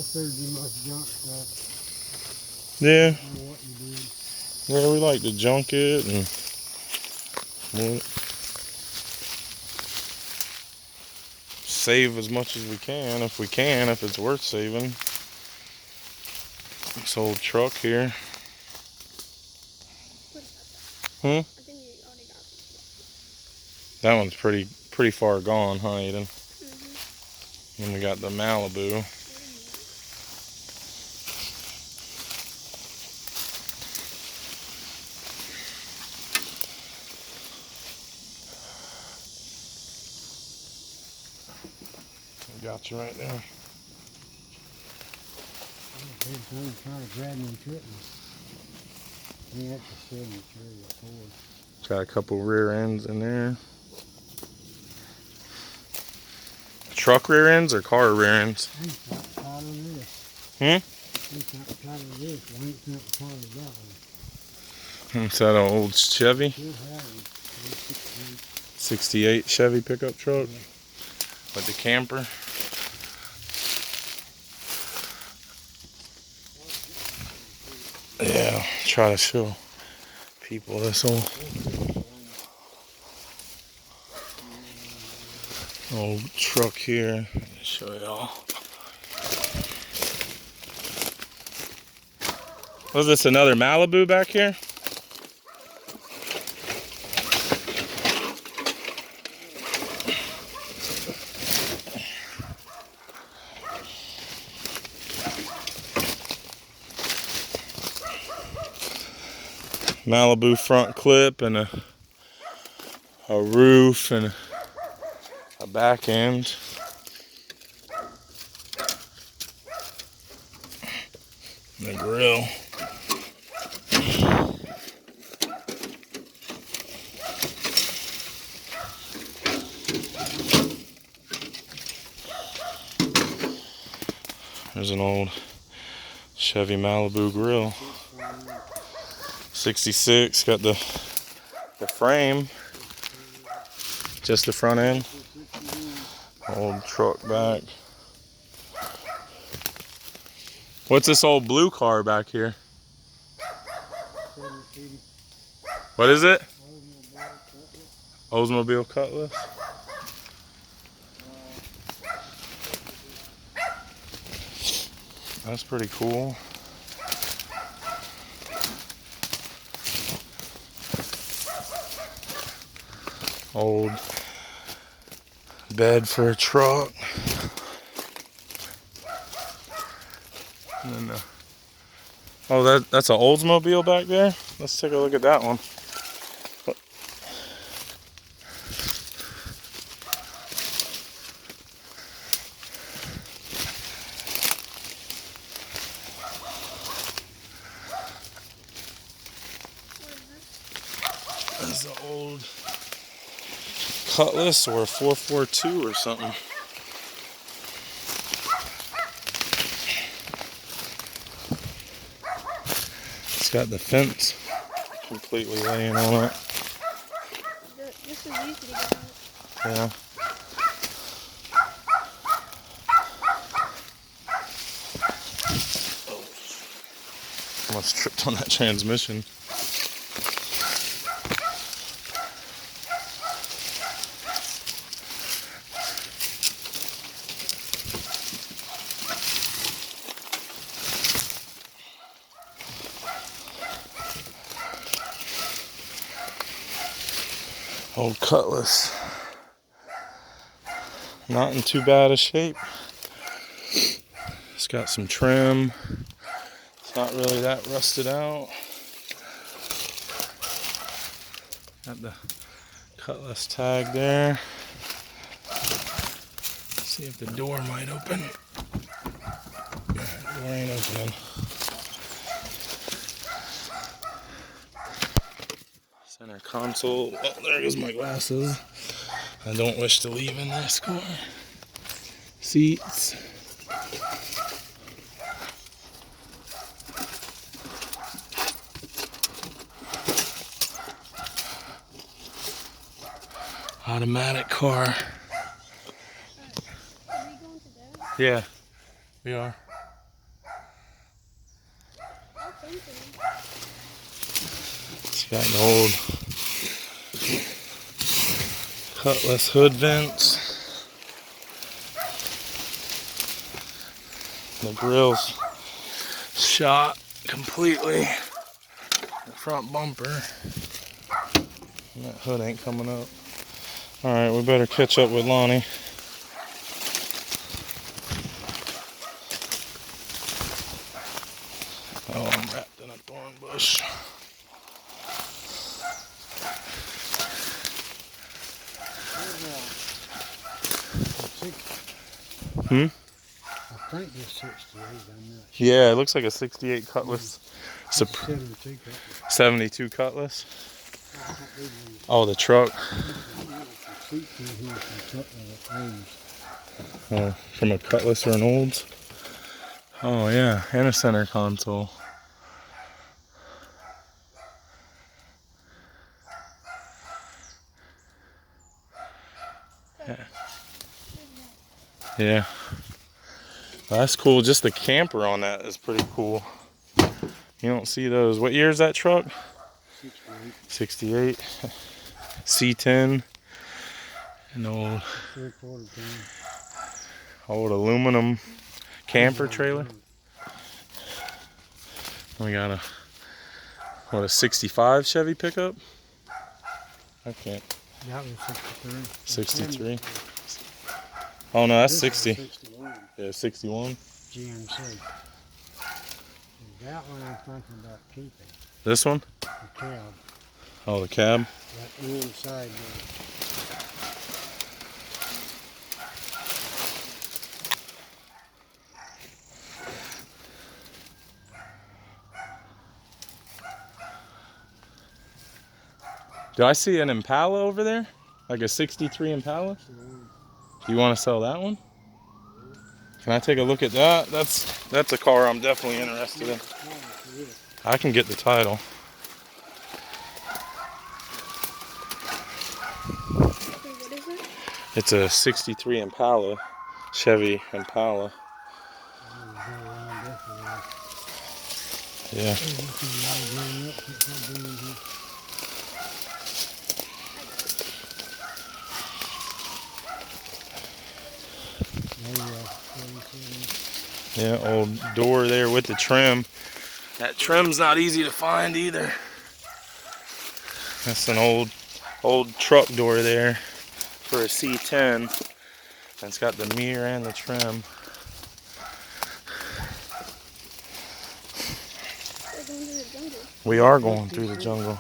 figured you must junk stuff. Yeah. I don't know what you did. Yeah, we like to junk it and save as much as we can, if it's worth saving. This old truck here. Hmm? I think you already got this. That one's pretty far gone, huh, Aiden? Mm-hmm. And we got the Malibu. Got you right there. I'm trying to grab me and trip me. Yeah, that's a signature of Hoard. Got a couple rear ends in there. Truck rear ends or car rear ends? I ain't got the title of this. Hmm? I ain't got the title of this. I ain't got the title of that one. Is that an old Chevy? Should have it. 68 Chevy pickup truck with the camper. Yeah, try to show people this old truck here. Show y'all. Was this another Malibu back here? Malibu front clip and a roof and a back end. And a grill. There's an old Chevy Malibu grill. 66, got the frame, just the front end. Old truck back. What's this old blue car back here? What is it? Oldsmobile Cutlass. That's pretty cool. Old bed for a truck. And then, oh, that's an Oldsmobile back there? Let's take a look at that one. That's an old Cutlass or a 442 or something. It's got the fence completely laying on it. This is easy to get out. Yeah. Almost tripped on that transmission. Old Cutlass. Not in too bad a shape. It's got some trim. It's not really that rusted out. Got the Cutlass tag there. Let's see if the door might open. Door ain't opening. Center console. Oh, there goes my glasses. I don't wish to leave in this car. Seats. Automatic car. Are we going to there? Yeah, we are. Got an old Cutlass hood vents. The grill's shot completely. The front bumper. And that hood ain't coming up. Alright, we better catch up with Lonnie. Oh, I'm wrapped in a thorn bush. Hmm? I think it's 68. I'm not sure. Yeah, it looks like a 68 Cutlass. It's a 72 Cutlass. 72 Cutlass. Oh, the truck. From a Cutlass or an Olds. Oh yeah, and a center console. Yeah. Well, that's cool. Just the camper on that is pretty cool. You don't see those. What year is that truck? 68. 68. C10. An old aluminum camper trailer. We got a 65 Chevy pickup? I can't. That was 63. 63. Oh no, that's 60. 61. Yeah, 61. GMC. That one I'm thinking about keeping. This one? The cab. Oh, the cab. That inside there. Do I see an Impala over there? Like a 63 Impala? Do you want to sell that one? Can I take a look at that? That's a car I'm definitely interested in. I can get the title. What is it? It's a 63 Impala, Chevy Impala. Yeah. Yeah, old door there with the trim. That trim's not easy to find either. That's an old truck door there for a C10. And it's got the mirror and the trim. We are going through the jungle.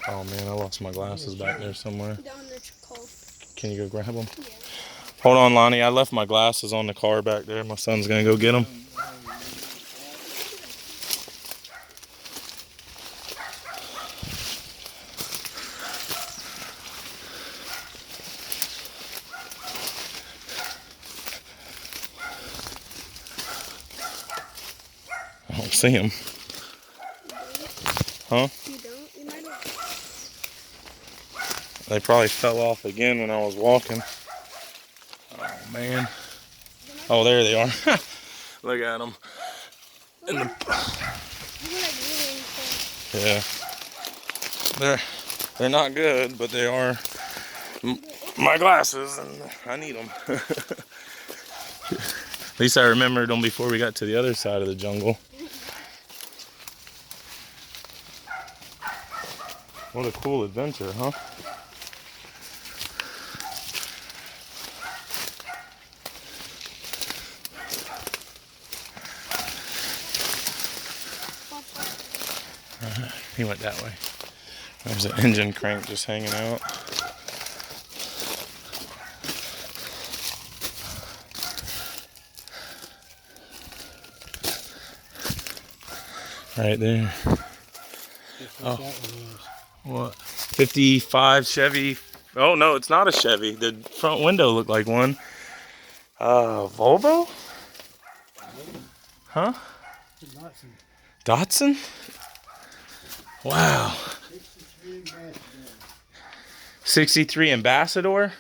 Oh man, I lost my glasses back there somewhere. Down there to call. Can you go grab them? Yeah. Hold on, Lonnie. I left my glasses on the car back there. My son's gonna go get them. I don't see him. Huh? You don't? You might have. They probably fell off again when I was walking. Oh man. Oh, there they are. Look at them. Yeah. They're not good, but they are my glasses, and I need them. At least I remembered them before we got to the other side of the jungle. What a cool adventure, huh? He went that way. There's an engine crank just hanging out. Right there. Oh, what? 55 Chevy. Oh no, it's not a Chevy. The front window looked like one. Volvo? Huh? Datsun? Wow. 63 Ambassador?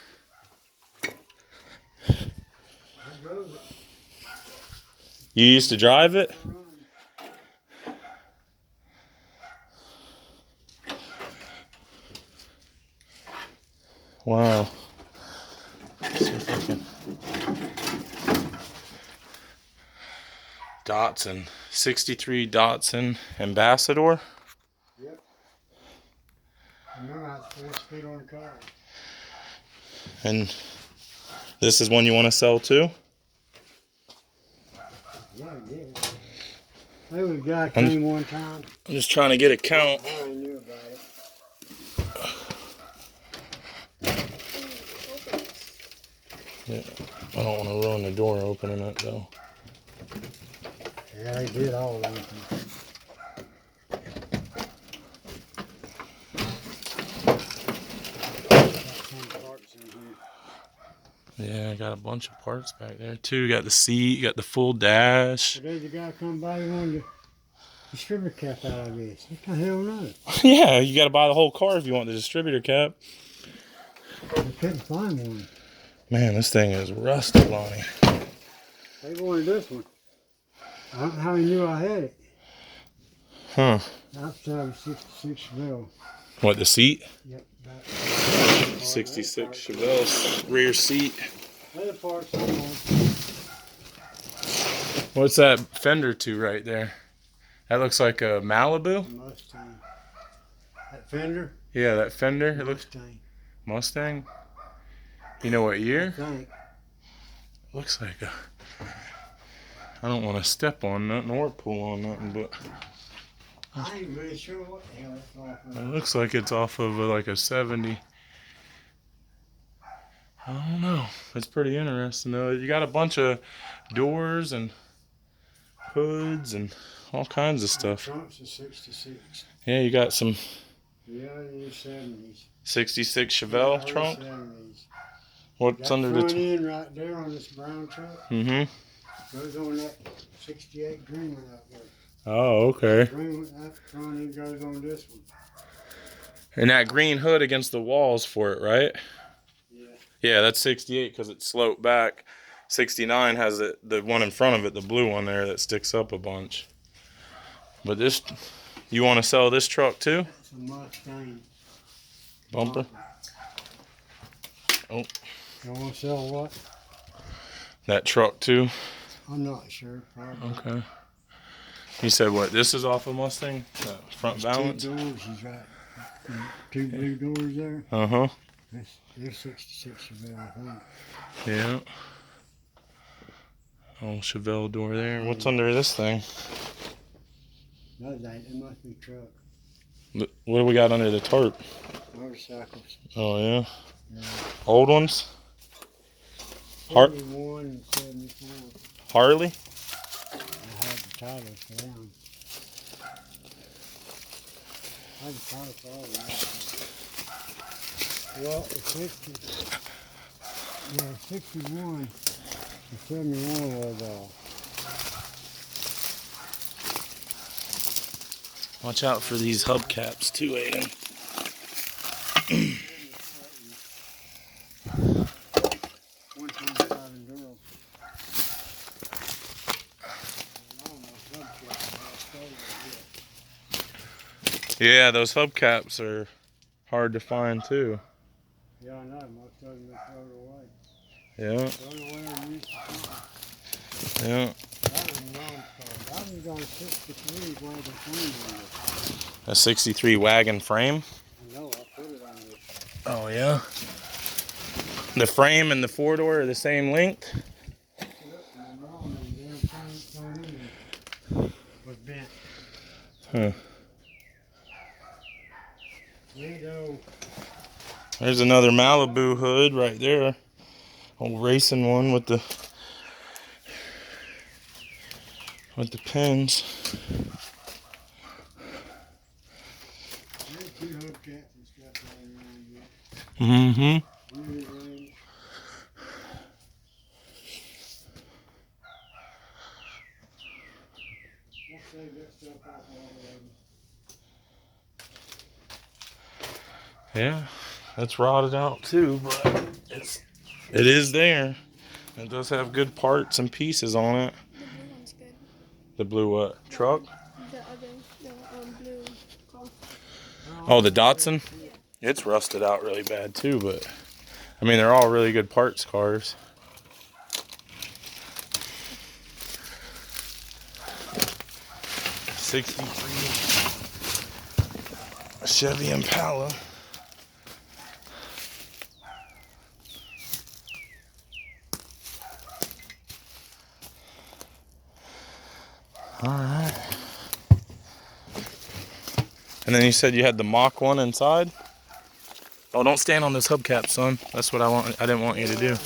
You used to drive it? Wow. Let's see if I can. Datsun. 63 Datsun Ambassador. Yep. Remember, that's 4 speed on the car. And this is one you want to sell too? Yeah, yeah. There was a guy came one time. I'm just trying to get a count. I already knew about it. Yeah, I don't want to ruin the door opening it though. Yeah, they did all of them. Got some parts in here. Yeah, I got a bunch of parts back there too. You got the seat, you got the full dash. Today's a guy come by, he wanted the distributor cap out of this. What the hell no? Yeah, you got to buy the whole car if you want the distributor cap. I couldn't find one. Man, this thing is rusted, Lonnie. They wanted this one. I don't know how he knew I had it. Huh. Outside of 66 Chevelle. What, the seat? Yep. 66 Chevelle rear seat. Other parts I want. What's that fender to right there? That looks like a Malibu? Mustang. That fender? Yeah, that fender. It looks Mustang. Mustang. You know what year? I think. Looks like a. I don't want to step on nothing or pull on nothing, but I ain't really sure what the hell it's off of. it looks like it's off of like a 70. I don't know. It's pretty interesting though. You got a bunch of doors and hoods and all kinds of stuff. Trunk's a 66. Yeah, you got some Yeah, in the 70s. 66 Chevelle Yeah, trunk. 70s. What's That under front the? end right there on this brown truck goes on that 68 Dreamer out there. Oh, okay. Dreamer, that front end goes on this one. And that green hood against the walls for it, right? Yeah. Yeah, that's 68 because it's sloped back. 69 has the one in front of it, the blue one there that sticks up a bunch. But this, you want to sell this truck too? It's a Mustang. Bumper? Oh, You want to sell what? that truck too? I'm not sure. Probably. Okay. You said what? This is off a Mustang? Front balance? 2 doors, he's right. 2 blue doors there. Uh-huh. They're 66 Chevelle, I think. Yeah. Oh, Chevelle door there. What's under this thing? Those ain't. It must be truck. What do we got under the tarp? Motorcycles. Oh, yeah. Yeah. Old ones? Har- 71 and 74. Harley? I had the titles for them. I had the titles for all of them. Well, the 60, yeah, 61 and 71 was Watch out for these hubcaps too, Aiden. 125 enduro. Yeah, those hubcaps are hard to find too. Yeah, I know. Most of them are thrown away. Yeah, Thrown away and used to yeah. that was wrong car. That was on 63 wagon frame on it. A 63 wagon frame. I know, I put it on it. Oh, yeah. The frame and the 4-door are the same length? Put it up and the wrong and the damn frame thrown in there was bent. Huh. There you go. There's another Malibu hood right there. Old racing one with the pins. There's 2 hubcaps and stuff laying around here. Mm-hmm. Really range. Let's save that stuff off all of them. Yeah, that's rotted out too, but it is there. It does have good parts and pieces on it. The blue one's good. The blue what? Truck? The other, the blue car. Oh, the Datsun? It's rusted out really bad too, but I mean, they're all really good parts cars. '63 Chevy Impala. All right. And then you said you had the Mach 1 inside? Oh, don't stand on this hubcap, son. That's what I didn't want you to do.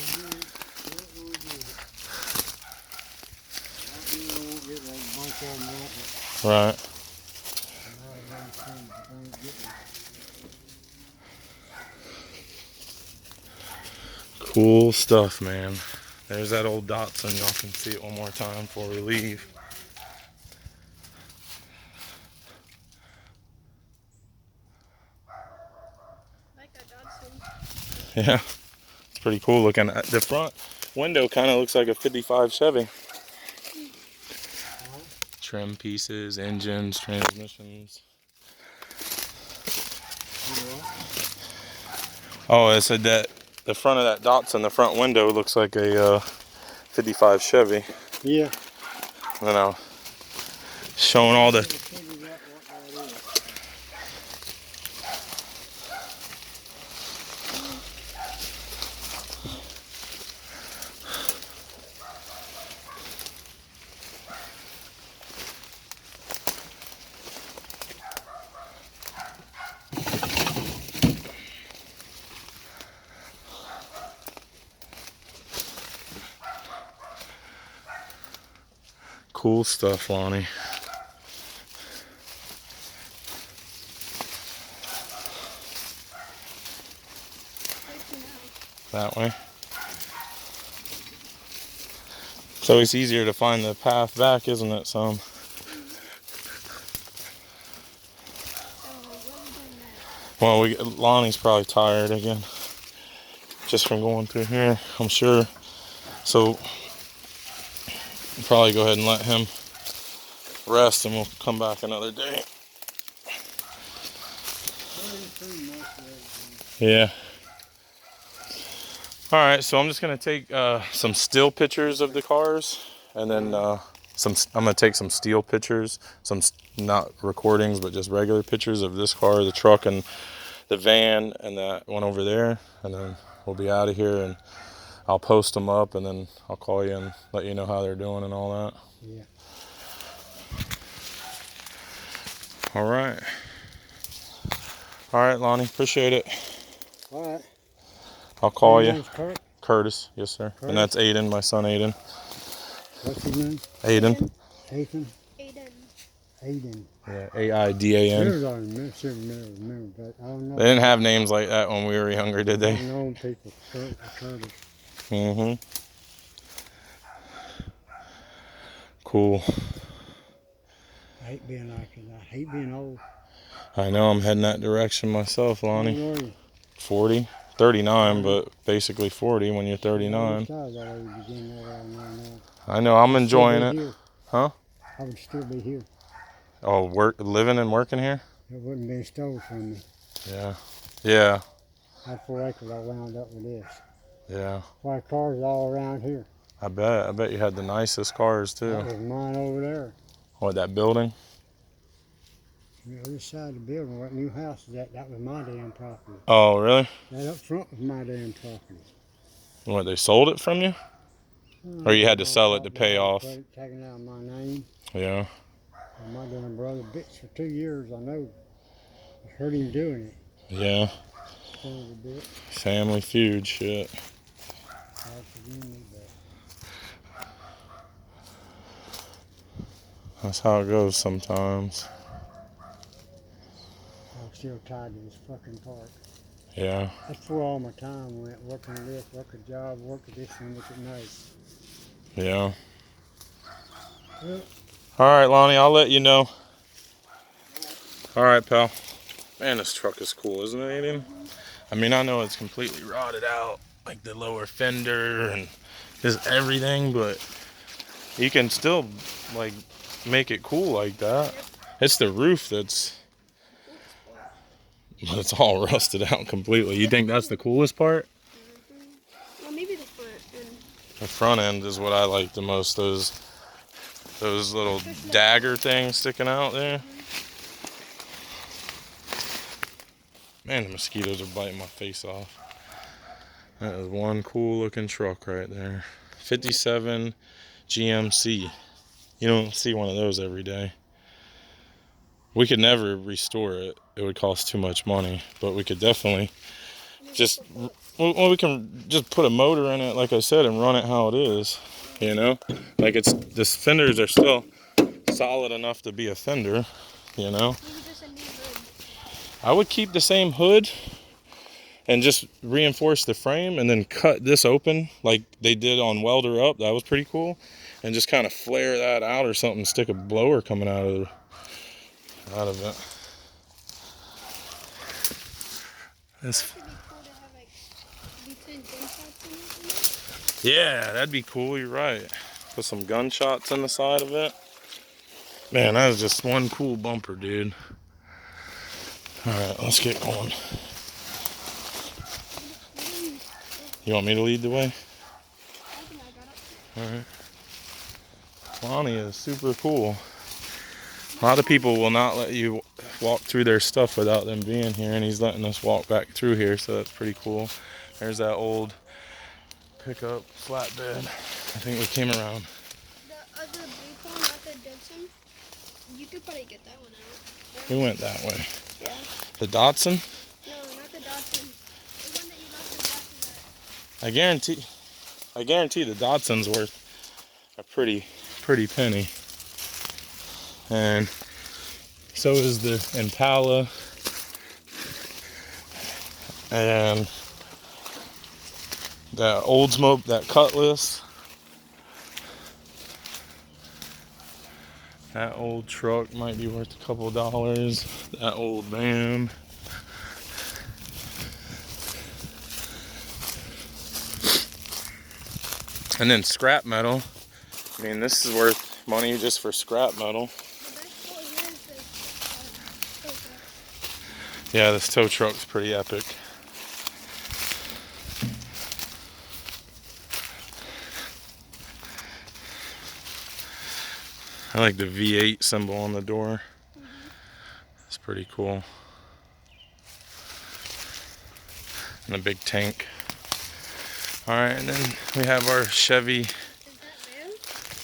Right. Cool stuff, man. There's that old Datsun. Y'all can see it one more time before we leave. Like a Datsun. Yeah, it's pretty cool looking. The front window kind of looks like a 55 Chevy. Trim pieces, engines, transmissions. Oh, I said that the front of that Datsun, the front window looks like a 55 Chevy. Yeah. I don't know. Showing all the... Cool stuff, Lonnie. That way. So it's easier to find the path back, isn't it, son? Well, Lonnie's probably tired again, just from going through here, I'm sure. So we'll probably go ahead and let him rest, and we'll come back another day. Yeah. All right, so I'm just gonna take some still pictures of the cars, and then I'm gonna take some still pictures, not recordings, but just regular pictures of this car, the truck, and the van, and that one over there, and then we'll be out of here, and I'll post them up, and then I'll call you and let you know how they're doing and all that. Yeah. All right. All right, Lonnie, appreciate it. All right. I'll call Your you. name's Kurt? Curtis, yes, sir. Curtis? And that's Aiden, my son Aiden. What's his name? Aiden. Ethan? Aiden. Aiden. Yeah, A-I-D-A-N. There's our remember, but I don't know. They didn't have names like that when we were younger, did they? I've known people, Curtis. Mm-hmm. Cool. I hate being like it. I hate being old. I know, I'm heading that direction myself, Lonnie. How old are you? 40. 39, but basically 40 when you're 39. I know, I'm enjoying it. Huh? I would still be here. Oh, living and working here? It wouldn't be stolen from me. Yeah. Yeah. I had 4 acres I wound up with this. Yeah. My cars all around here. I bet you had the nicest cars too. That was mine over there. What, that building? The other side of the building where that new house is at, that was my damn property. Oh, really? That up front was my damn property. What, they sold it from you? Or you had to sell it to pay off? Taken out of my name. Yeah. And my damn brother bitched for 2 years, I know. I heard him doing it. Yeah. Son of a bitch. Family feud shit. That's how it goes sometimes. I'm still tied to this fucking park. Yeah. That's where all my time went, working this, work a job, work at this and look at night. Yeah. Well, all right, Lonnie, I'll let you know. All right, pal. Man, this truck is cool, isn't it, Aiden? I mean, I know it's completely rotted out, like the lower fender and just everything, but you can still, like, make it cool like that. Yep. It's the roof that's it's all rusted out completely. You think that's the coolest part? Well, maybe the front end. The front end is what I like the most. Those little dagger things sticking out there. Man, the mosquitoes are biting my face off. That is one cool looking truck right there. 57 GMC. You don't see one of those every day. We could never restore it. It would cost too much money, but we could definitely just, well, we can just put a motor in it, like I said, and run it how it is, you know? Like the fenders are still solid enough to be a fender, you know? Maybe just a new hood. I would keep the same hood and just reinforce the frame and then cut this open like they did on Welder Up. That was pretty cool. And just kind of flare that out or something, stick a blower coming out of it. This, It'd be cool to have like between gunshots in it. yeah, that'd be cool. You're right. Put some gunshots in the side of it. Man, that was just one cool bumper, dude. All right, let's get going. You want me to lead the way? I think I got it. All right. Lonnie is super cool. A lot of people will not let you walk through their stuff without them being here, and he's letting us walk back through here, so that's pretty cool. There's that old pickup flatbed. I think we came around. The other blue car, not the Dodson. You could probably get that one out. We went that way. Yeah. The Datsun? No, not the Dodson. The one that you left the Dodson at. I guarantee the Datsun's worth a pretty penny. And so is the Impala. And that Oldsmoke, that Cutlass. That old truck might be worth a couple of dollars. That old van. And then scrap metal. I mean, this is worth money just for scrap metal. Yeah, this tow truck's pretty epic. I like the V8 symbol on the door. It's pretty cool. And a big tank. Alright, and then we have our Chevy. Is that van?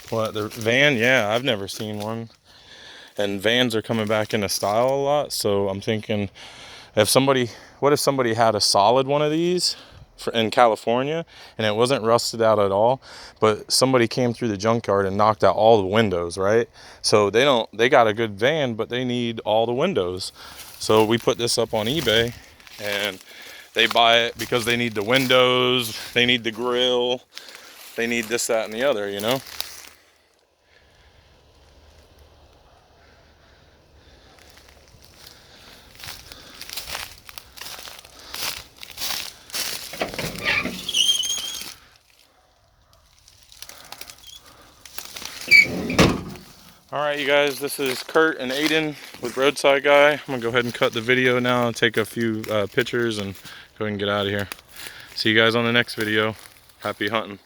What, the van? Yeah, I've never seen one. And vans are coming back into style a lot, so I'm thinking what if somebody had a solid one of these in California and it wasn't rusted out at all, but somebody came through the junkyard and knocked out all the windows, right? So they got a good van, but they need all the windows. So we put this up on eBay and they buy it because they need the windows, they need the grill, they need this, that, and the other, you know? Alright, you guys, this is Kurt and Aiden with Roadside Guy. I'm going to go ahead and cut the video now and take a few pictures and go ahead and get out of here. See you guys on the next video. Happy hunting.